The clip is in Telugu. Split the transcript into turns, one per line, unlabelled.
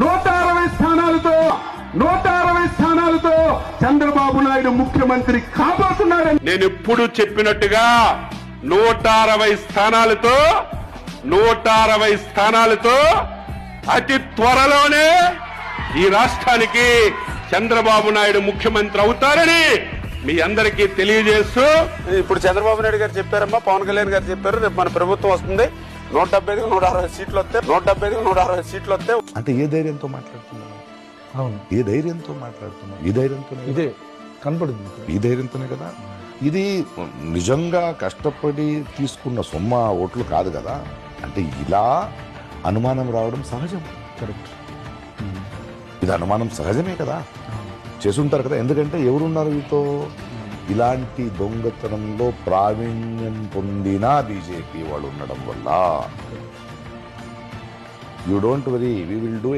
160 స్థానాలతో చంద్రబాబు నాయుడు ముఖ్యమంత్రి కాబోతున్నారని
నేను ఎప్పుడు చెప్పినట్టుగా 160 స్థానాలతో అతి త్వరలోనే ఈ రాష్ట్రానికి చంద్రబాబు నాయుడు ముఖ్యమంత్రి అవుతారని మీ అందరికీ తెలియజేస్తూ,
ఇప్పుడు చంద్రబాబు నాయుడు గారు చెప్పారమ్మా, పవన్ కళ్యాణ్ గారు చెప్పారు, రేపు మన ప్రభుత్వం వస్తుంది, 170-160 సీట్లు వస్తాయి, 170-160 సీట్లు వస్తాయి.
అంటే ఏ ధైర్యంతో మాట్లాడుతున్నాను?
అవును,
ఏ ధైర్యంతో మాట్లాడుతున్నాను? ఈ ధైర్యంతో
ఇదే కనపడుతుంది.
ఈ ధైర్యంతోనే కదా. ఇది నిజంగా కష్టపడి తీసుకున్న సొమ్మ ఓట్లు కాదు కదా. అంటే ఇలా అనుమానం రావడం సహజం.
కరెక్ట్.
ఇది అనుమానం సహజమే కదా, చేసుంటారు కదా. ఎందుకంటే ఎవరున్నారు వీటితో? ఇలాంటి దొంగతనంలో ప్రావీణ్యం పొందిన బీజేపీ వాళ్ళు ఉండడం వల్ల. You don't worry, we will do